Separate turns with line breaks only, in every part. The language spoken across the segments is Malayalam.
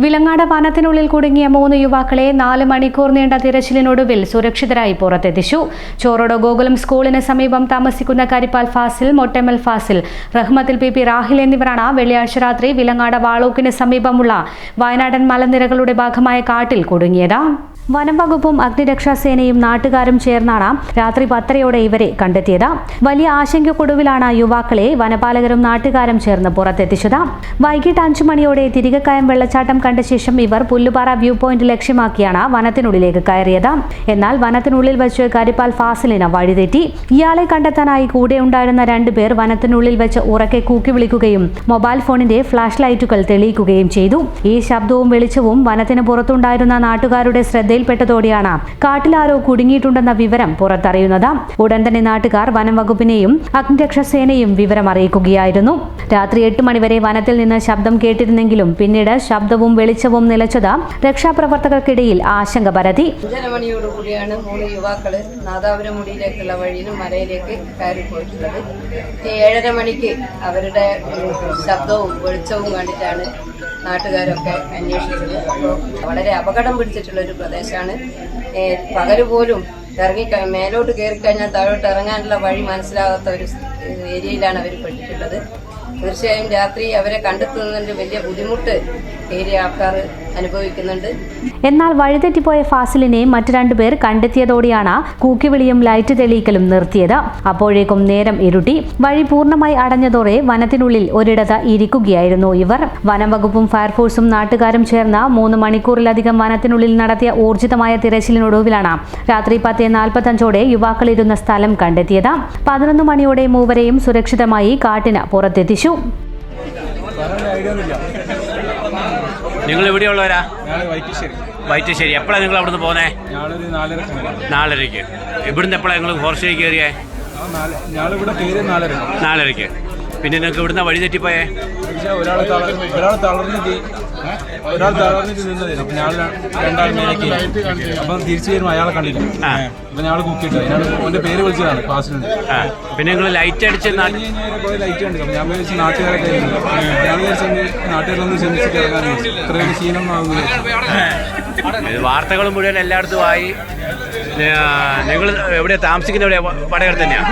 വിലങ്ങാട് വനത്തിനുള്ളിൽ കുടുങ്ങിയ 3 യുവാക്കളെ 4 മണിക്കൂർ നീണ്ട തിരച്ചിലിനൊടുവിൽ സുരക്ഷിതരായി പുറത്തെത്തിച്ചു. ചോറോട് ഗോകുലം സ്കൂളിന് സമീപം താമസിക്കുന്ന കരിപ്പാൽ ഫാസിൽ, മൊട്ടമ്മൽ ഫാസിൽ, റഹ്മത്തിൽ പി റാഹിൽ എന്നിവരാണ് വെള്ളിയാഴ്ച രാത്രി വിലങ്ങാട് വാളൂക്കിന് സമീപമുള്ള വയനാടൻ മലനിരകളുടെ ഭാഗമായ കാട്ടിൽ കുടുങ്ങിയത്. വനം വകുപ്പും അഗ്നിരക്ഷാസേനയും നാട്ടുകാരും ചേർന്നാണ് രാത്രി 10:30 ഇവരെ കണ്ടെത്തിയത്. വലിയ ആശങ്കക്കൊടുവിലാണ് യുവാക്കളെ വനപാലകരും നാട്ടുകാരും ചേർന്ന് പുറത്തെത്തിച്ചത്. വൈകിട്ട് 5 മണിയോടെ തിരികെക്കായം വെള്ളച്ചാട്ടം കണ്ട ശേഷം ഇവർ പുല്ലുപാറ വ്യൂ പോയിന്റ് ലക്ഷ്യമാക്കിയാണ് വനത്തിനുള്ളിലേക്ക് കയറിയത്. എന്നാൽ വനത്തിനുള്ളിൽ വെച്ച് കരിപ്പാൽ ഫാസിലിന് വഴിതെറ്റി. ഇയാളെ കണ്ടെത്താനായി കൂടെയുണ്ടായിരുന്ന 2 പേർ വനത്തിനുള്ളിൽ വെച്ച് ഉറക്കെ കൂക്കി വിളിക്കുകയും മൊബൈൽ ഫോണിന്റെ ഫ്ലാഷ് ലൈറ്റുകൾ തെളിയിക്കുകയും ചെയ്തു. ഈ ശബ്ദവും വെളിച്ചവും വനത്തിന് പുറത്തുണ്ടായിരുന്ന നാട്ടുകാരുടെ പ്പെട്ടതോടെയാണ് കാട്ടിലാരോ കുടുങ്ങിയിട്ടുണ്ടെന്ന വിവരം പുറത്തറിയുന്നത്. ഉടൻ തന്നെ നാട്ടുകാർ വനം വകുപ്പിനെയും അഗ്നിരക്ഷാസേനയും വിവരം അറിയിക്കുകയായിരുന്നു. രാത്രി 8 മണിവരെ വനത്തിൽ നിന്ന് ശബ്ദം കേട്ടിരുന്നെങ്കിലും പിന്നീട് ശബ്ദവും വെളിച്ചവും നിലച്ചത് രക്ഷാപ്രവർത്തകർക്കിടയിൽ ആശങ്ക പരത്തി.
5:30 മണിയോടുകൂടിയാണ് 3 യുവാക്കള് നാദാപുരമുടിയിലേക്കുള്ള വഴിയിലും മലയിലേക്ക് കയറിപ്പോയിട്ടുള്ളത്. 7:30 മണിക്ക് അവരുടെ ശബ്ദവും വെളിച്ചവും കണ്ടിട്ടാണ് നാട്ടുകാരൊക്കെ അന്വേഷിച്ചത്. അപ്പോൾ വളരെ അപകടം പിടിച്ചിട്ടുള്ളൊരു പ്രദേശമാണ്. പകല് പോലും മേലോട്ട് കയറിക്കഴിഞ്ഞാൽ താഴോട്ട് ഇറങ്ങാനുള്ള വഴി മനസ്സിലാകാത്ത ഒരു ഏരിയയിലാണ് അവർ പെട്ടിട്ടുള്ളത്. തീർച്ചയായും രാത്രി അവരെ കണ്ടെത്തുന്നതിൻ്റെ വലിയ ബുദ്ധിമുട്ട് ഏരിയ ആൾക്കാർ അനുഭവിക്കുന്നുണ്ട്.
എന്നാൽ വഴിതെറ്റിപ്പോയ ഫാസിലിനെ മറ്റു 2 പേർ കണ്ടെത്തിയതോടെയാണ് കൂക്കിവിളിയും ലൈറ്റ് തെളിയിക്കലും നിർത്തിയത്. അപ്പോഴേക്കും നേരം ഇരുട്ടി. വഴി പൂർണ്ണമായി അടഞ്ഞതോടെ വനത്തിനുള്ളിൽ ഒരിടത്ത് ഇരിക്കുകയായിരുന്നു ഇവർ. വനം വകുപ്പും ഫയർഫോഴ്സും നാട്ടുകാരും ചേർന്ന് 3 മണിക്കൂറിലധികം വനത്തിനുള്ളിൽ നടത്തിയ ഊർജിതമായ തിരച്ചിലിനൊടുവിലാണ് രാത്രി 10:45 യുവാക്കളിരുന്ന സ്ഥലം കണ്ടെത്തിയത്. 11 മണിയോടെ മൂവരെയും സുരക്ഷിതമായി കാട്ടിന് പുറത്തെത്തിച്ചു.
നിങ്ങൾ എവിടെയുള്ളവരാ? വൈറ്റിശ്ശേരി. എപ്പോഴാണ് നിങ്ങൾ അവിടുന്ന് പോകുന്നേ? 4:30. ഇവിടുന്ന് എപ്പോഴാണ് നിങ്ങൾ ഫോറസ്റ്റിലേക്ക് കയറിയേ? 4:30. പിന്നെ നിങ്ങൾക്ക് ഇവിടുന്ന് വഴി തെറ്റിപ്പോയേ?
ഒരാൾ തളർന്നിട്ട് നിന്നതായിരുന്നു. അപ്പം ഞാൻ 2 മേലേക്ക് അപ്പം തിരിച്ചു വരുമ്പോൾ അയാളെ കണ്ടില്ല. അപ്പം ഞങ്ങൾ കുക്കിയിട്ട് അവൻ്റെ പേര് വിളിച്ചതാണ് ക്ലാസ്സിലുണ്ട്.
പിന്നെ നിങ്ങൾ ലൈറ്റ് അടിച്ച്
കുറേ ലൈറ്റ് കണ്ടു. അപ്പം ഞാൻ വിചാരിച്ചു നാട്ടുകാരൊക്കെ ഞാൻ വിചാരിച്ചു നാട്ടുകാരൊന്നും ചിന്തിച്ചിട്ട് ഇറങ്ങാൻ ഇത്രയും സീനൊന്നും ആകുന്നില്ല.
വാർത്തകൾ മുഴുവൻ എല്ലായിടത്തും ആയി. നിങ്ങൾ എവിടെയാണ് താമസിക്കുന്ന? എവിടെയാ? വടകര തന്നെയാണ്.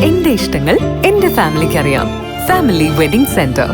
എന്റെ ഇഷ്ടങ്ങൾ എന്റെ ഫാമിലിക്ക് അറിയാം. Family wedding centre.